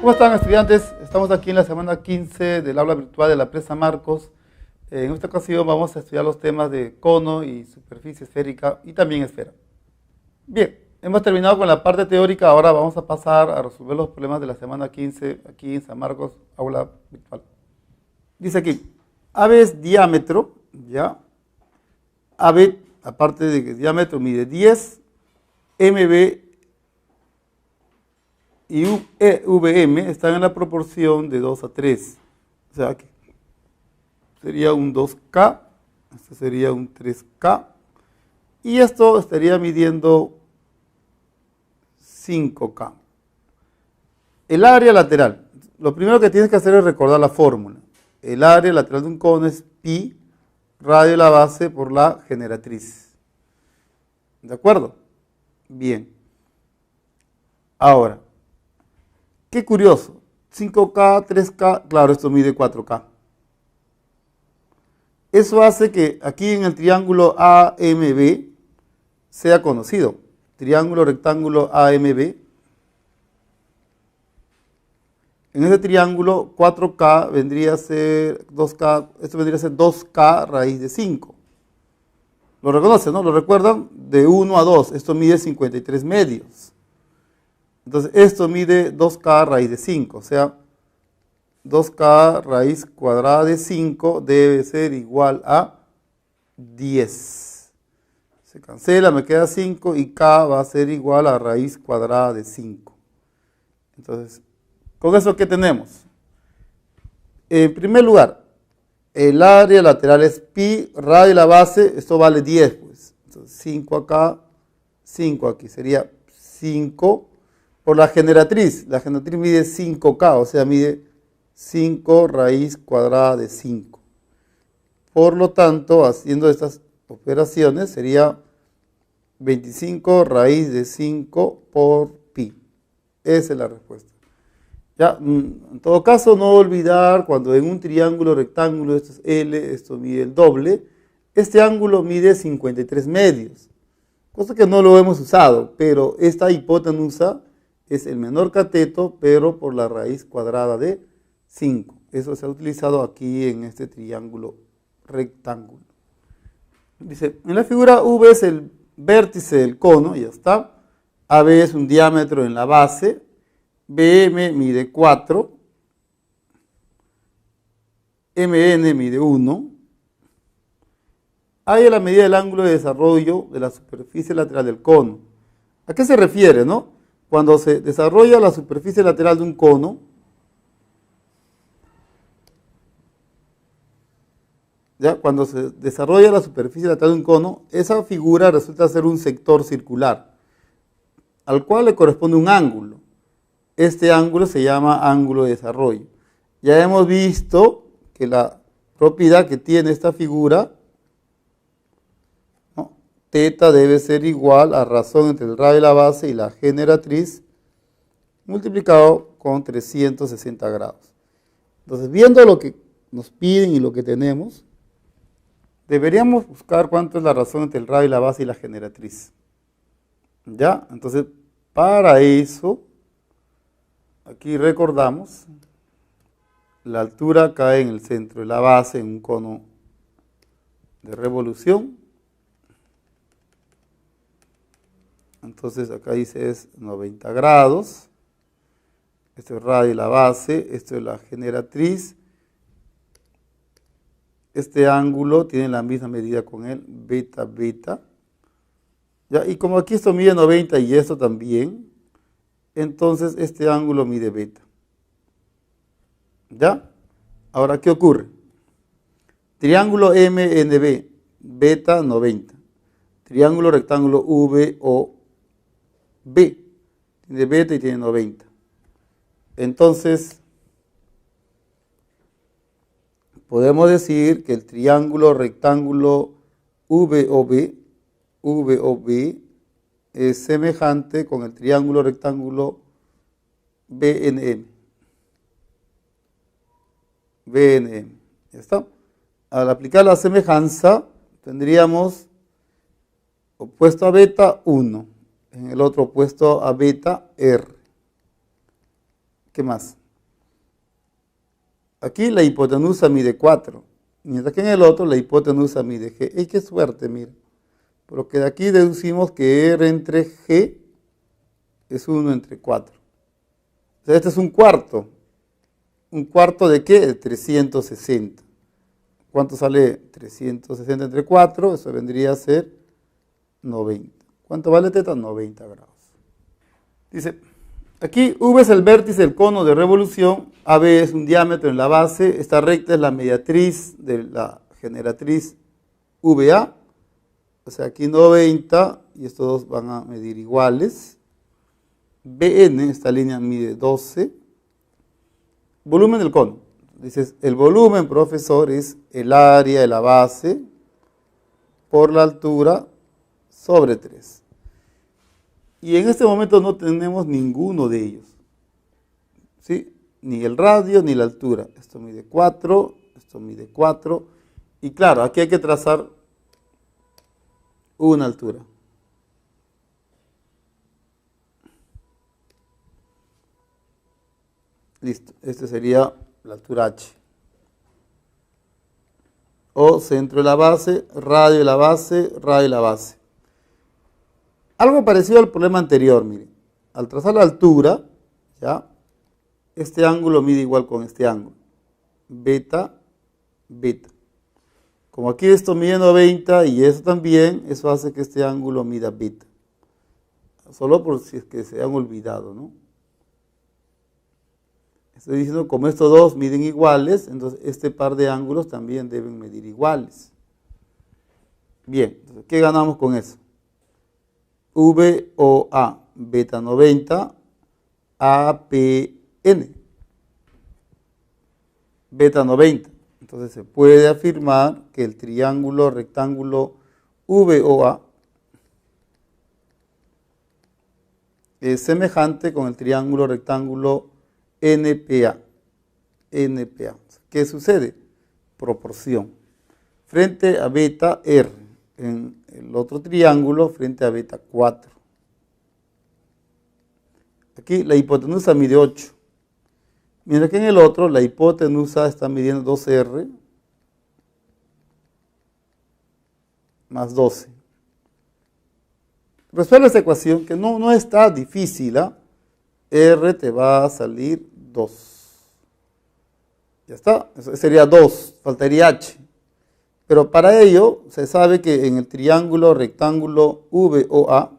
¿Cómo están, estudiantes? Estamos aquí en la semana 15 del aula virtual de la Presa Marcos. En esta ocasión vamos a estudiar los temas de cono y superficie esférica y también esfera. Bien, hemos terminado con la parte teórica, ahora vamos a pasar a resolver los problemas de la semana 15 aquí en San Marcos, aula virtual. Dice aquí, AB es diámetro, ¿ya? AB, aparte de que diámetro mide 10, MB y VM están en la proporción de 2 a 3. O sea, que sería un 2K, esto sería un 3K, y esto estaría midiendo 5K. El área lateral, lo primero que tienes que hacer es recordar la fórmula. El área lateral de un cono es pi, radio de la base por la generatriz. ¿De acuerdo? Bien. Ahora, qué curioso, 5K, 3K, claro, esto mide 4K. Eso hace que aquí en el triángulo AMB sea conocido. Triángulo rectángulo AMB. En ese triángulo 4K vendría a ser 2K, esto vendría a ser 2K raíz de 5. ¿Lo reconocen, no? ¿Lo recuerdan? De 1 a 2, esto mide 53 medios. Entonces, esto mide 2K raíz de 5, o sea, 2K raíz cuadrada de 5 debe ser igual a 10. Se cancela, me queda 5 y K va a ser igual a raíz cuadrada de 5. Entonces, ¿con eso qué tenemos? En primer lugar, el área lateral es pi, radio de la base, esto vale 10, pues. Entonces, 5 acá, 5 aquí, sería 5 por la generatriz mide 5K, o sea, mide 5 raíz cuadrada de 5. Por lo tanto, haciendo estas operaciones, sería 25 raíz de 5 por pi. Esa es la respuesta. Ya, en todo caso, no olvidar cuando en un triángulo rectángulo, esto es L, esto mide el doble, este ángulo mide 53 medios, cosa que no lo hemos usado, pero esta hipotenusa es el menor cateto, pero por la raíz cuadrada de 5. Eso se ha utilizado aquí en este triángulo rectángulo. Dice, en la figura V es el vértice del cono, ya está. AB es un diámetro en la base. BM mide 4. MN mide 1. A es la medida del ángulo de desarrollo de la superficie lateral del cono. ¿A qué se refiere, no? Cuando se desarrolla la superficie lateral de un cono, ¿ya? Cuando se desarrolla la superficie lateral de un cono, esa figura resulta ser un sector circular, al cual le corresponde un ángulo. Este ángulo se llama ángulo de desarrollo. Ya hemos visto que la propiedad que tiene esta figura, ¿no? Teta debe ser igual a razón entre el radio de la base y la generatriz multiplicado con 360 grados. Entonces, viendo lo que nos piden y lo que tenemos, deberíamos buscar cuánto es la razón entre el radio de la base y la generatriz. ¿Ya? Entonces, para eso, aquí recordamos, la altura cae en el centro de la base en un cono de revolución. Entonces acá dice es 90 grados. Esto es radio de la base, esto es la generatriz. Este ángulo tiene la misma medida con él, beta, beta. ¿Ya? Y como aquí esto mide 90 y esto también, entonces este ángulo mide beta. ¿Ya? Ahora, ¿qué ocurre? Triángulo MNB, beta 90. Triángulo rectángulo VOB, tiene beta y tiene 90. Entonces, podemos decir que el triángulo rectángulo VOB es semejante con el triángulo rectángulo BNM. ¿Ya está? Al aplicar la semejanza, tendríamos opuesto a beta 1, en el otro opuesto a beta R. ¿Qué más? Aquí la hipotenusa mide 4, mientras que en el otro la hipotenusa mide G. ¡Ey, qué suerte, mira! Porque de aquí deducimos que R entre G es 1 entre 4. O sea, este es un cuarto. ¿Un cuarto de qué? De 360. ¿Cuánto sale 360 entre 4? Eso vendría a ser 90. ¿Cuánto vale teta? 90 grados. Dice, aquí V es el vértice del cono de revolución, AB es un diámetro en la base, esta recta es la mediatriz de la generatriz VA, o sea, aquí 90 y estos dos van a medir iguales. BN, esta línea mide 12. Volumen del cono. Dices, el volumen, profesor, es el área de la base por la altura sobre 3. Y en este momento no tenemos ninguno de ellos. ¿Sí? Ni el radio ni la altura. Esto mide 4, esto mide 4. Y claro, aquí hay que trazar una altura. Listo, este sería la altura H. O centro de la base, radio de la base, radio de la base. Algo parecido al problema anterior, miren. Al trazar la altura, ¿ya? Este ángulo mide igual con este ángulo. Beta, beta. Como aquí esto mide 90 y eso también, eso hace que este ángulo mida beta. Solo por si es que se han olvidado, ¿no? Estoy diciendo, como estos dos miden iguales, entonces este par de ángulos también deben medir iguales. Bien, entonces, ¿qué ganamos con eso? VOA, beta 90, APN, beta 90. Entonces se puede afirmar que el triángulo rectángulo VOA es semejante con el triángulo rectángulo NPA. NPA. ¿Qué sucede? Proporción. Frente a beta R, en el otro triángulo, frente a beta 4. Aquí la hipotenusa mide 8. Mientras que en el otro, la hipotenusa está midiendo 2R más 12. Resuelve esta ecuación que no está difícil, ¿eh? R te va a salir 2. Ya está, eso sería 2, faltaría H. Pero para ello se sabe que en el triángulo rectángulo VOA,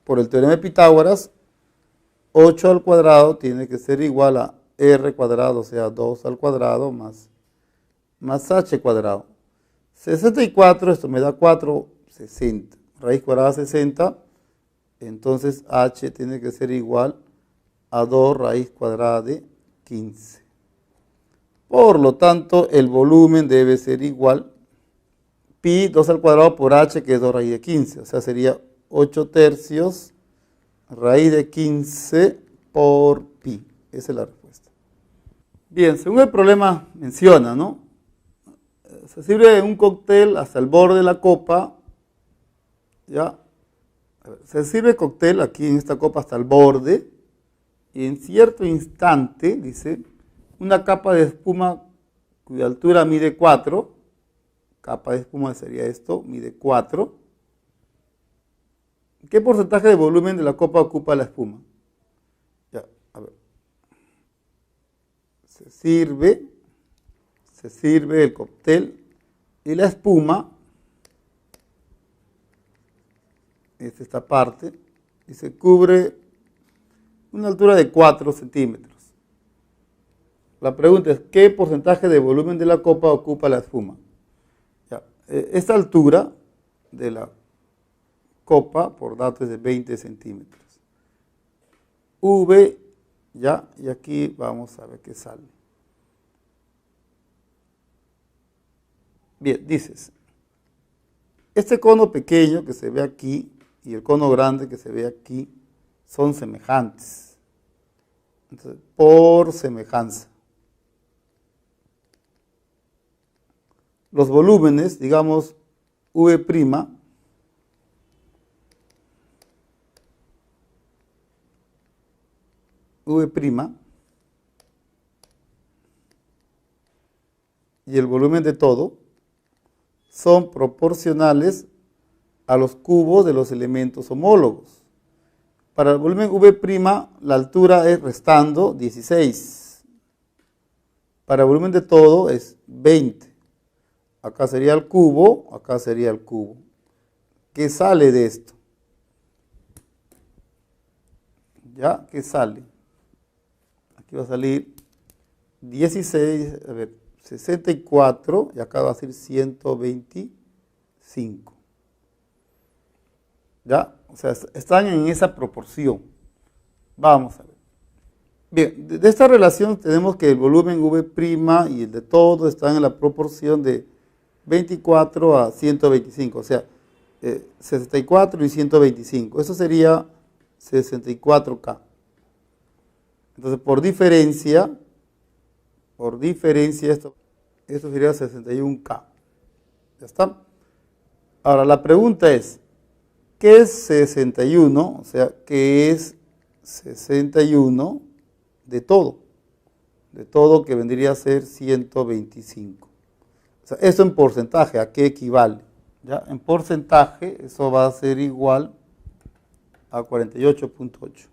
por el teorema de Pitágoras, 8 al cuadrado tiene que ser igual a R cuadrado, o sea, 2 al cuadrado más H cuadrado. 64, esto me da 4, 60. Raíz cuadrada 60. Entonces H tiene que ser igual a 2 raíz cuadrada de 15. Por lo tanto, el volumen debe ser igual pi 2 al cuadrado por H, que es 2 raíz de 15. O sea, sería 8 tercios raíz de 15 por pi. Esa es la respuesta. Bien, según el problema menciona, ¿no? Se sirve un cóctel hasta el borde de la copa, ¿ya? Se sirve cóctel aquí en esta copa hasta el borde y en cierto instante, dice, una capa de espuma cuya altura mide 4, capa de espuma sería esto, mide 4. ¿Qué porcentaje de volumen de la copa ocupa la espuma? Ya, a ver. Se sirve el cóctel y la espuma, es esta parte, y se cubre una altura de 4 centímetros. La pregunta es, ¿qué porcentaje de volumen de la copa ocupa la espuma? Ya, esta altura de la copa, por datos, es de 20 centímetros. V, ya, y aquí vamos a ver qué sale. Bien, dices, este cono pequeño que se ve aquí y el cono grande que se ve aquí son semejantes. Entonces, por semejanza. Los volúmenes, digamos, V', V' y el volumen de todo son proporcionales a los cubos de los elementos homólogos. Para el volumen V', la altura es restando 16. Para el volumen de todo es 20. Acá sería el cubo, acá sería el cubo. ¿Qué sale de esto? ¿Ya? ¿Qué sale? Aquí va a salir 16, a ver, 64 y acá va a ser 125. ¿Ya? O sea, están en esa proporción. Vamos a ver. Bien, de esta relación tenemos que el volumen V' y el de todo están en la proporción de 24 a 125, o sea, 64 y 125. Eso sería 64K. Entonces, por diferencia, esto sería 61K. ¿Ya está? Ahora, la pregunta es, ¿qué es 61? O sea, ¿qué es 61 de todo? De todo que vendría a ser 125. O sea, esto en porcentaje, ¿a qué equivale? ¿Ya? En porcentaje, eso va a ser igual a 48.8.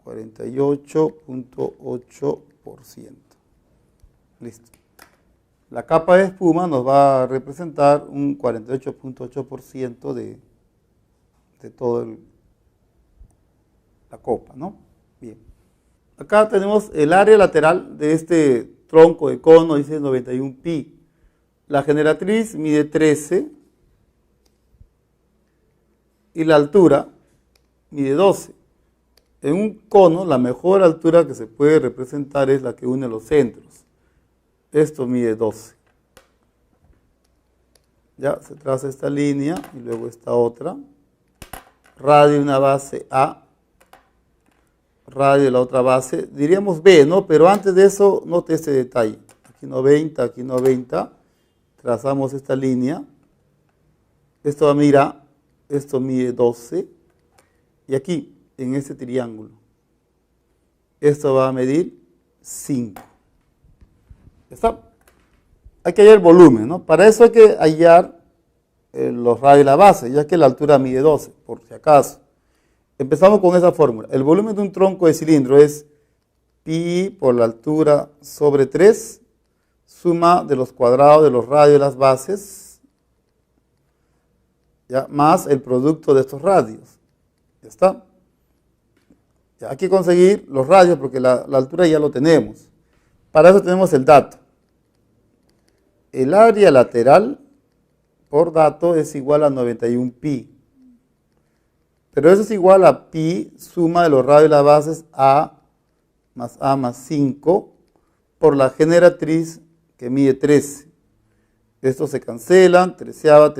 48.8%. Listo. La capa de espuma nos va a representar un 48.8% de toda la copa, ¿no? Bien. Acá tenemos el área lateral de este tronco de cono, dice 91 pi. La generatriz mide 13 y la altura mide 12. En un cono, la mejor altura que se puede representar es la que une los centros. Esto mide 12. Ya se traza esta línea y luego esta otra. Radio de una base A, radio de la otra base, diríamos B, ¿no? Pero antes de eso, note este detalle. Aquí 90, aquí 90. Trazamos esta línea. Esto va a medir, esto mide 12. Y aquí, en este triángulo, esto va a medir 5. ¿Está? Hay que hallar el volumen, ¿no? Para eso hay que hallar los radios de la base, ya que la altura mide 12, por si acaso. Empezamos con esa fórmula. El volumen de un tronco de cilindro es pi por la altura sobre 3, suma de los cuadrados de los radios de las bases, ¿ya? Más el producto de estos radios. ¿Ya está? Ya, hay que conseguir los radios porque la altura ya lo tenemos. Para eso tenemos el dato. El área lateral por dato es igual a 91 pi. Pero eso es igual a pi, suma de los radios de las bases A más 5 por la generatriz que mide 13. Estos se cancelan, treceava,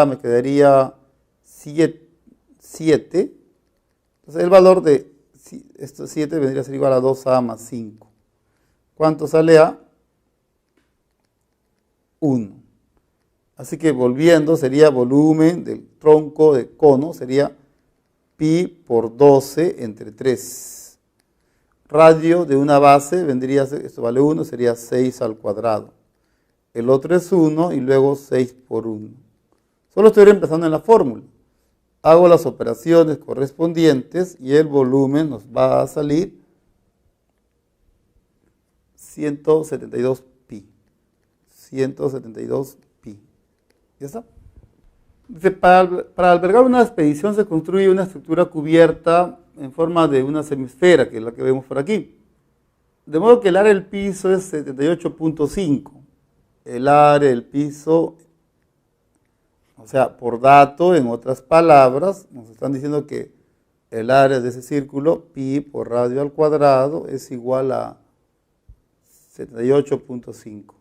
me quedaría 7. Entonces el valor de estos 7 vendría a ser igual a 2A más 5. ¿Cuánto sale A? 1. Así que volviendo, sería volumen del tronco de cono, sería pi por 12 entre 3. Radio de una base vendría a ser, esto vale 1, sería 6 al cuadrado. El otro es 1 y luego 6 por 1. Solo estoy reemplazando en la fórmula. Hago las operaciones correspondientes y el volumen nos va a salir 172 pi. 172 pi. ¿Ya está? Dice, para albergar una expedición se construye una estructura cubierta en forma de una semisfera, que es la que vemos por aquí. De modo que el área del piso es 78.5. El área del piso, o sea, por dato, en otras palabras, nos están diciendo que el área de ese círculo, pi por radio al cuadrado, es igual a 78.5.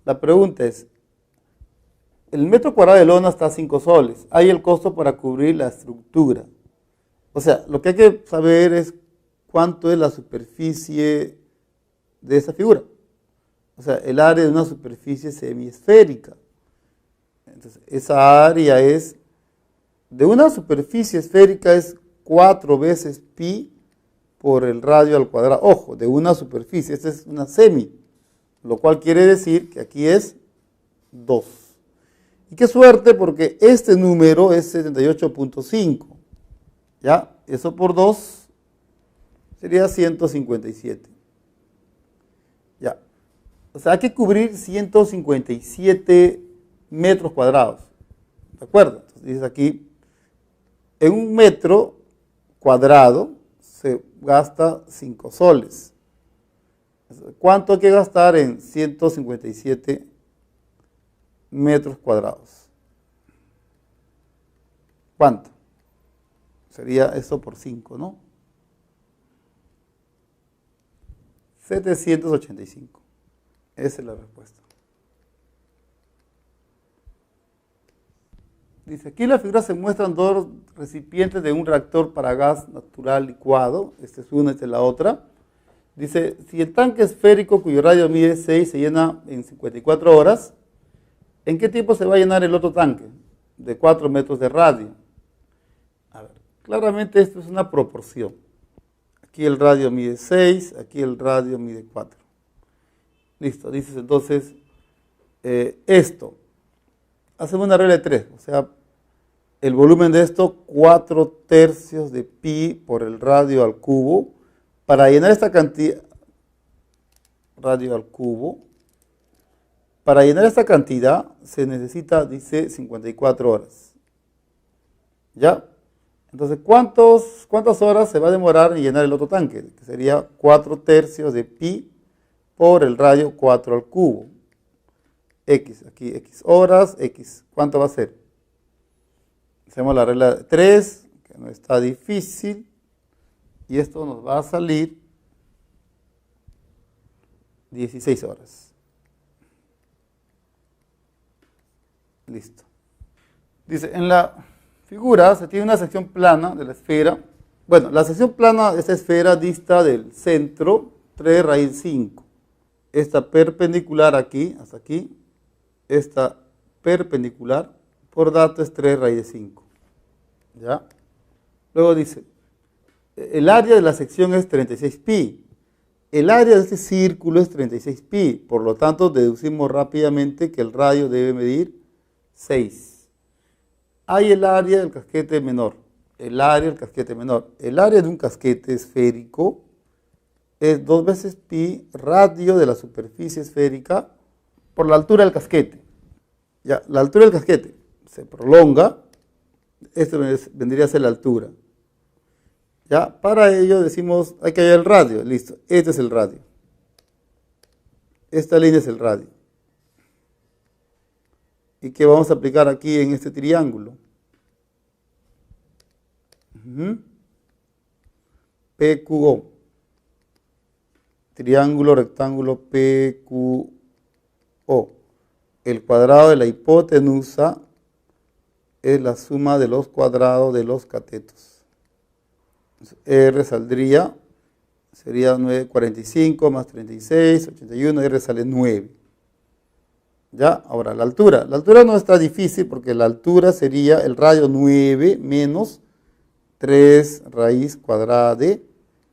La pregunta es, el metro cuadrado de lona está a 5 soles. Hay el costo para cubrir la estructura. O sea, lo que hay que saber es cuánto es la superficie de esa figura. O sea, el área de una superficie semiesférica. Entonces, esa área es, de una superficie esférica es 4 veces pi por el radio al cuadrado. Ojo, de una superficie, esta es una semi, lo cual quiere decir que aquí es 2. Y qué suerte, porque este número es 78.5. ¿Ya? Eso por 2 sería 157. Ya. O sea, hay que cubrir 157 metros cuadrados. ¿De acuerdo? Entonces dice aquí, en 1 metro cuadrado se gasta 5 soles. ¿Cuánto hay que gastar en 157 metros cuadrados? ¿Cuánto? Sería eso por 5, ¿no? 785. Esa es la respuesta. Dice, aquí en la figura se muestran 2 recipientes de un reactor para gas natural licuado. Esta es una, esta es la otra. Dice, si el tanque esférico cuyo radio mide 6 se llena en 54 horas, ¿en qué tiempo se va a llenar el otro tanque? De 4 metros de radio. A ver, claramente esto es una proporción. Aquí el radio mide 6, aquí el radio mide 4. Listo, dices entonces, esto. Hacemos una regla de 3, o sea, el volumen de esto, 4/3 de pi por el radio al cubo. Para llenar esta cantidad, radio al cubo, para llenar esta cantidad se necesita, dice, 54 horas. ¿Ya? Entonces, ¿cuántas horas se va a demorar en llenar el otro tanque? Que sería 4/3 de pi por el radio 4 al cubo. X, aquí X horas, X. ¿Cuánto va a ser? Hacemos la regla de 3, que no está difícil. Y esto nos va a salir 16 horas. Listo. Dice, en la figura se tiene una sección plana de la esfera. Bueno, la sección plana de esta esfera dista del centro 3 raíz 5. Esta perpendicular aquí, hasta aquí. Esta perpendicular, por dato es 3 raíz de 5. ¿Ya? Luego dice, el área de la sección es 36 pi. El área de este círculo es 36 pi. Por lo tanto, deducimos rápidamente que el radio debe medir 6. Hay el área del casquete menor. El área del casquete menor. El área de un casquete esférico es 2 veces pi radio de la superficie esférica por la altura del casquete. Ya, la altura del casquete se prolonga. Esto vendría a ser la altura. Ya, para ello decimos, hay que hallar el radio. Listo, este es el radio. Esta línea es el radio. ¿Y qué vamos a aplicar aquí en este triángulo? PQO. Triángulo, rectángulo, PQO. El cuadrado de la hipotenusa es la suma de los cuadrados de los catetos. R saldría, sería 945 más 36, 81, R sale 9. ¿Ya? Ahora, la altura. La altura no está difícil porque la altura sería el radio 9 menos 3 raíz cuadrada de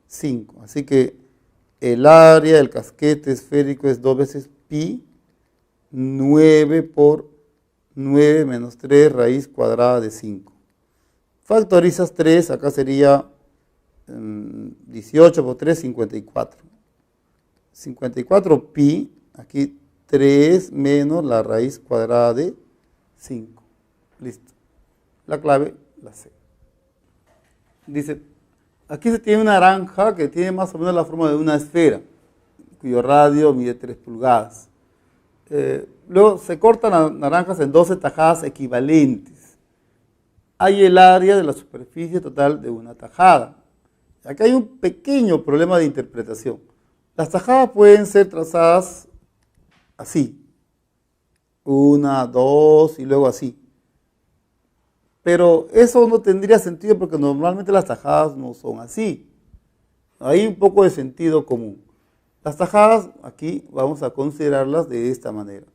5. Así que el área del casquete esférico es 2 veces pi, 9 por 9 menos 3 raíz cuadrada de 5. Factorizas 3, acá sería 18 por 3, 54. 54 pi, aquí 3 menos la raíz cuadrada de 5. Listo. La clave, la C. Dice, aquí se tiene una naranja que tiene más o menos la forma de una esfera, cuyo radio mide 3 pulgadas. Luego se cortan las naranjas en 12 tajadas equivalentes. Hay el área de la superficie total de una tajada. Aquí hay un pequeño problema de interpretación. Las tajadas pueden ser trazadas así. 1, 2 y luego así. Pero eso no tendría sentido porque normalmente las tajadas no son así. Hay un poco de sentido común. Las tajadas aquí vamos a considerarlas de esta manera.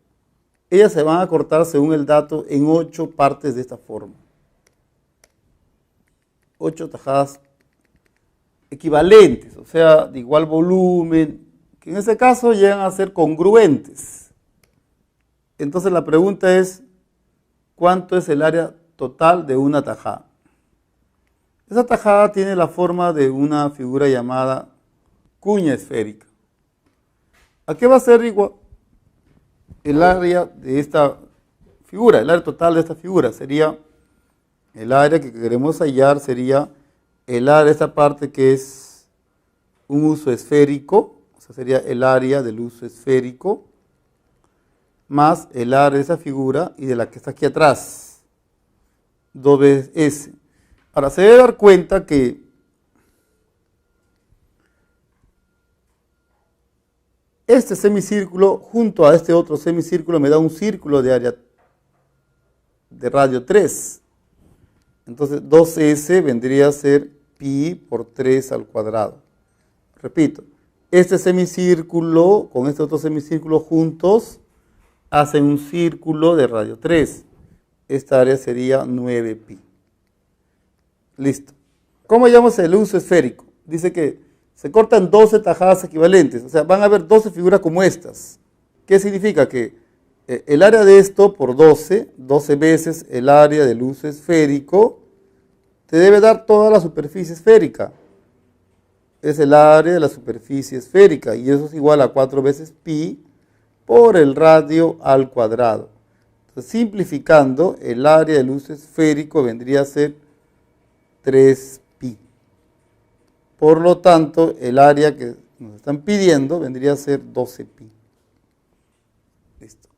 Ellas se van a cortar según el dato en 8 partes de esta forma. 8 tajadas equivalentes, o sea, de igual volumen, que en ese caso llegan a ser congruentes. Entonces la pregunta es, ¿cuánto es el área total de una tajada? Esa tajada tiene la forma de una figura llamada cuña esférica. ¿A qué va a ser igual el área de esta figura? El área total de esta figura sería, el área que queremos hallar sería el área de esta parte que es un uso esférico, o sea, sería el área del uso esférico, más el área de esa figura y de la que está aquí atrás, 2 veces S. Ahora, se debe dar cuenta que este semicírculo junto a este otro semicírculo me da un círculo de área de radio 3. Entonces 2S vendría a ser pi por 3 al cuadrado. Repito, este semicírculo con este otro semicírculo juntos hacen un círculo de radio 3. Esta área sería 9pi. Listo. ¿Cómo llamamos el uso esférico? Dice que se cortan 12 tajadas equivalentes, o sea, van a haber 12 figuras como estas. ¿Qué significa? Que el área de esto por 12 veces el área del uso esférico, te debe dar toda la superficie esférica. Es el área de la superficie esférica, y eso es igual a 4 veces pi por el radio al cuadrado. Entonces, simplificando, el área del uso esférico vendría a ser 3pi. Por lo tanto, el área que nos están pidiendo vendría a ser 12pi. Listo.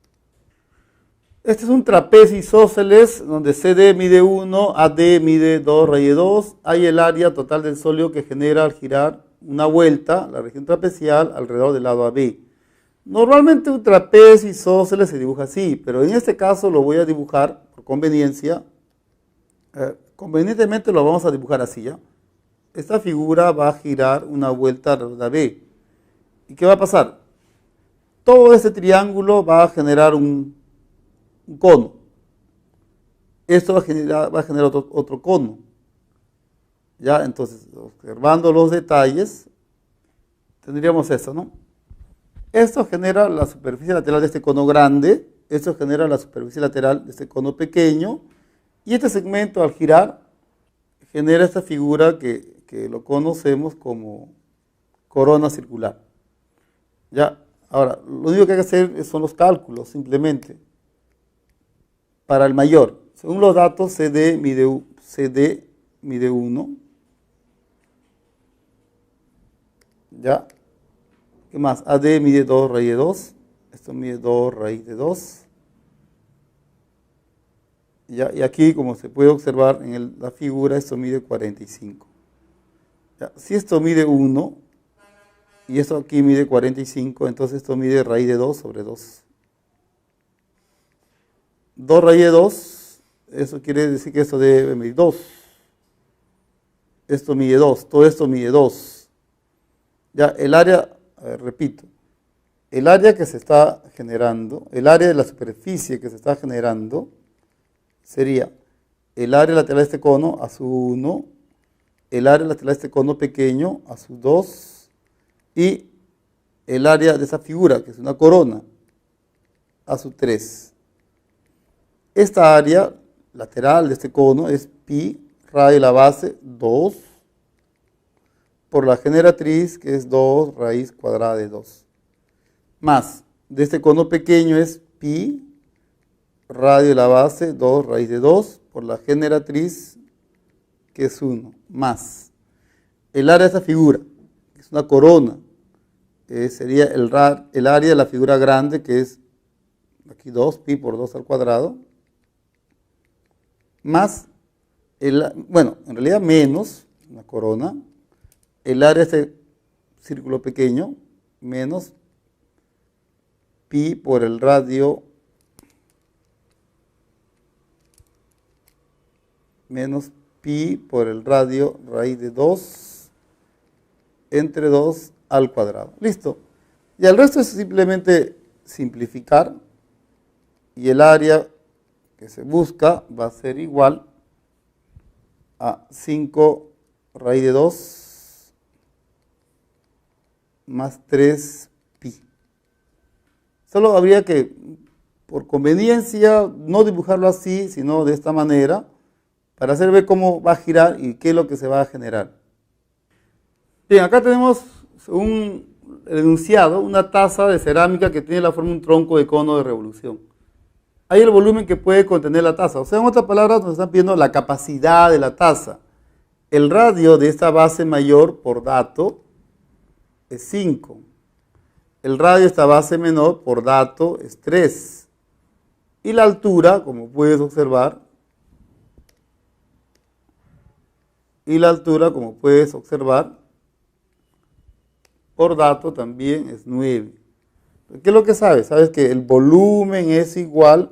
Este es un trapecio isósceles donde CD mide 1, AD mide 2, raíz de 2. Hay el área total del sólido que genera al girar una vuelta, la región trapecial, alrededor del lado AB. Normalmente un trapecio isósceles se dibuja así, pero en este caso lo voy a dibujar por conveniencia. Convenientemente lo vamos a dibujar así, ¿ya? Esta figura va a girar una vuelta alrededor de AB. ¿Y qué va a pasar? Todo este triángulo va a generar un cono. Esto va a generar otro cono. ¿Ya? Entonces, observando los detalles, tendríamos eso, ¿no? Esto genera la superficie lateral de este cono grande, esto genera la superficie lateral de este cono pequeño, y este segmento al girar genera esta figura que lo conocemos como corona circular. ¿Ya? Ahora, lo único que hay que hacer son los cálculos, simplemente. Para el mayor, según los datos, CD mide 1. ¿Ya? ¿Qué más? AD mide 2 raíz de 2. Esto mide 2 raíz de 2. ¿Ya? Y aquí, como se puede observar en la figura, esto mide 45. ¿Ya? Si esto mide 1 y esto aquí mide 45, entonces esto mide raíz de 2 sobre 2. 2 raíz de 2, eso quiere decir que esto debe medir 2. Esto mide 2, todo esto mide 2. Ya, el área, repito, el área que se está generando, el área de la superficie que se está generando, sería el área lateral de este cono a su 1, el área lateral de este cono pequeño a su 2, y el área de esa figura, que es una corona, a su 3. Esta área lateral de este cono es pi, radio de la base, 2, por la generatriz, que es 2 raíz cuadrada de 2. Más, de este cono pequeño es pi, radio de la base, 2 raíz de 2, por la generatriz, que es 1, más. El área de esta figura, que es una corona, sería el área de la figura grande, que es aquí 2, pi por 2 al cuadrado, más, bueno, en realidad menos, una corona, el área de este círculo pequeño, menos pi por el radio, menos pi por el radio raíz de 2 entre 2 al cuadrado. Listo. Y el resto es simplemente simplificar, y el área que se busca va a ser igual a 5 raíz de 2 más 3 pi. Solo habría que, por conveniencia, no dibujarlo así, sino de esta manera, para hacer ver cómo va a girar y qué es lo que se va a generar. Bien, acá tenemos un enunciado, una taza de cerámica que tiene la forma de un tronco de cono de revolución. Hay el volumen que puede contener la taza. O sea, en otras palabras, nos están pidiendo la capacidad de la taza. El radio de esta base mayor por dato es 5. El radio de esta base menor por dato es 3. Y la altura, como puedes observar, por dato también es 9. ¿Qué es lo que sabes? Sabes que el volumen es igual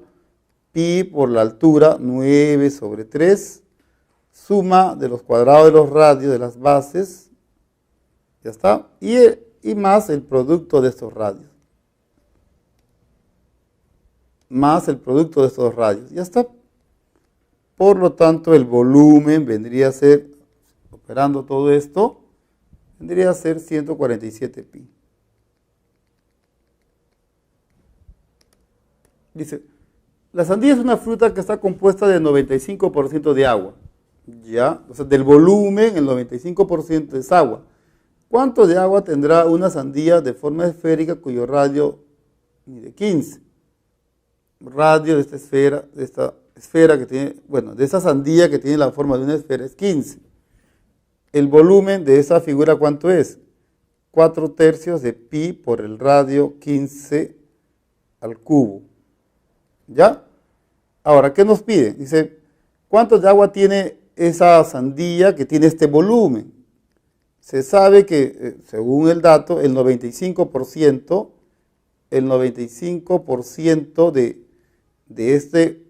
pi por la altura, 9 sobre 3, suma de los cuadrados de los radios de las bases, ya está, y más el producto de estos radios. Más el producto de estos radios, ya está. Por lo tanto, el volumen vendría a ser, operando todo esto, vendría a ser 147 pi. Dice, la sandía es una fruta que está compuesta de 95% de agua. ¿Ya? O sea, del volumen, el 95% es agua. ¿Cuánto de agua tendrá una sandía de forma esférica cuyo radio mide 15? Radio de esta esfera que tiene, bueno, de esa sandía que tiene la forma de una esfera es 15. El volumen de esa figura, ¿cuánto es? 4/3 de pi por el radio 15 al cubo. ¿Ya? Ahora, ¿qué nos pide? Dice, ¿cuánto de agua tiene esa sandía que tiene este volumen? Se sabe que, según el dato, el 95% de este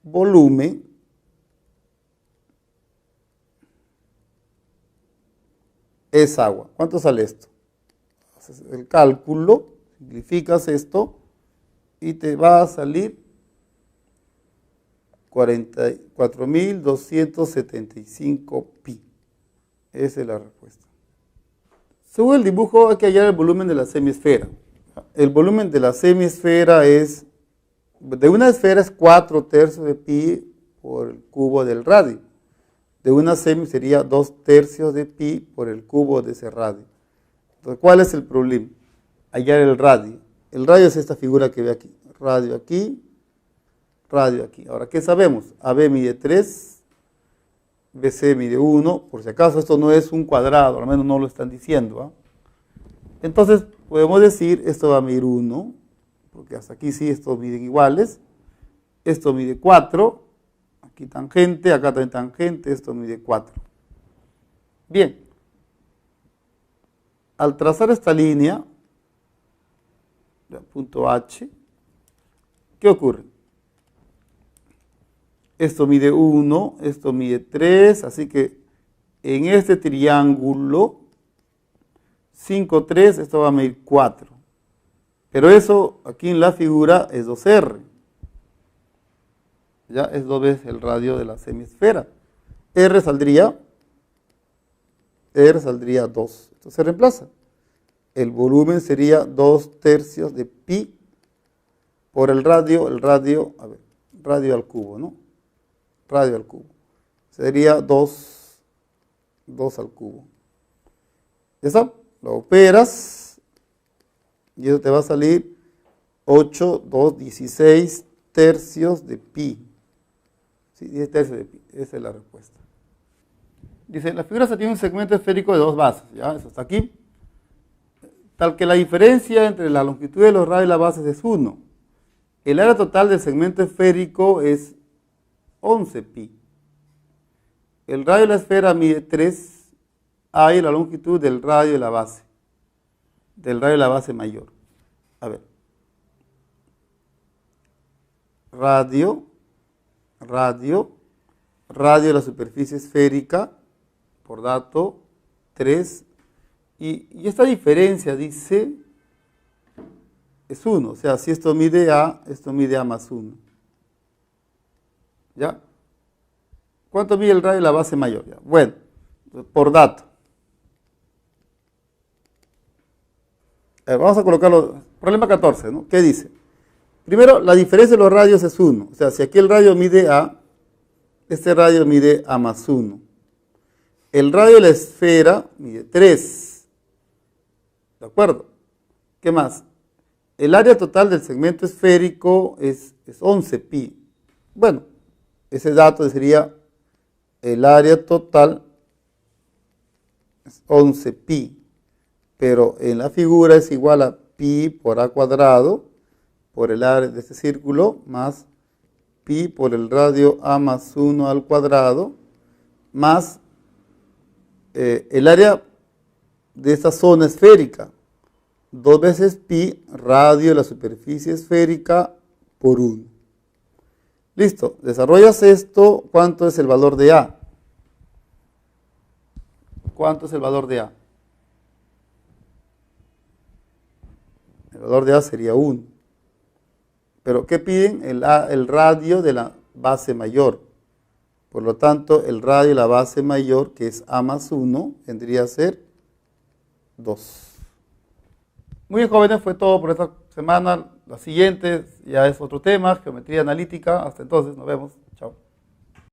volumen es agua. ¿Cuánto sale esto? Haces el cálculo, simplificas esto y te va a salir 44.275 pi. Esa es la respuesta. Según el dibujo hay que hallar el volumen de la semisfera. El volumen de la semisfera es, de una esfera es 4/3 de pi por el cubo del radio. De una semi sería 2/3 de pi por el cubo de ese radio. Entonces, ¿cuál es el problema? Hallar el radio. El radio es esta figura que ve aquí. Radio aquí, radio aquí. Ahora, ¿qué sabemos? AB mide 3, BC mide 1. Por si acaso esto no es un cuadrado, al menos no lo están diciendo. ¿Eh? Entonces, podemos decir, esto va a medir 1, porque hasta aquí sí estos miden iguales. Esto mide 4. Aquí tangente, acá también tangente, esto mide 4. Bien, al trazar esta línea, punto H, ¿qué ocurre? Esto mide 1, esto mide 3, así que en este triángulo, 5, 3, esto va a medir 4. Pero eso aquí en la figura es 2R. Ya es 2 veces el radio de la semisfera. R saldría 2. Esto se reemplaza. El volumen sería 2/3 de pi por el radio al cubo, ¿no? Radio al cubo. Sería 2 al cubo. ¿Ya está? Lo operas y eso te va a salir 8,216 de pi. Sí, 10 de pi. Esa es la respuesta. Dice, la figura tiene un segmento esférico de 2 bases. ¿Ya? Eso está aquí. Tal que la diferencia entre la longitud de los radios y las bases es 1. El área total del segmento esférico es 11 pi. El radio de la esfera mide 3 y la longitud del radio de la base. Del radio de la base mayor. A ver. Radio de la superficie esférica, por dato, 3. Y esta diferencia, dice, es 1. O sea, si esto mide A más 1. ¿Ya? ¿Cuánto mide el radio de la base mayor? Ya. Bueno, por dato. Vamos a colocarlo. Problema 14, ¿no? ¿Qué dice? Primero, la diferencia de los radios es 1. O sea, si aquí el radio mide A, este radio mide A más 1. El radio de la esfera mide 3. ¿De acuerdo? ¿Qué más? El área total del segmento esférico es 11 pi. Bueno, ese dato sería el área total es 11 pi. Pero en la figura es igual a pi por a cuadrado por el área de este círculo más pi por el radio a más 1 al cuadrado más el área de esta zona esférica, 2 veces pi radio de la superficie esférica por 1. Listo, desarrollas esto, ¿cuánto es el valor de A? ¿Cuánto es el valor de A? El valor de A sería 1. Pero ¿qué piden? El radio de la base mayor. Por lo tanto, el radio de la base mayor, que es A más 1, vendría a ser 2. Muy bien, jóvenes, fue todo por esta semana. La siguiente ya es otro tema, geometría analítica. Hasta entonces, nos vemos. Chao.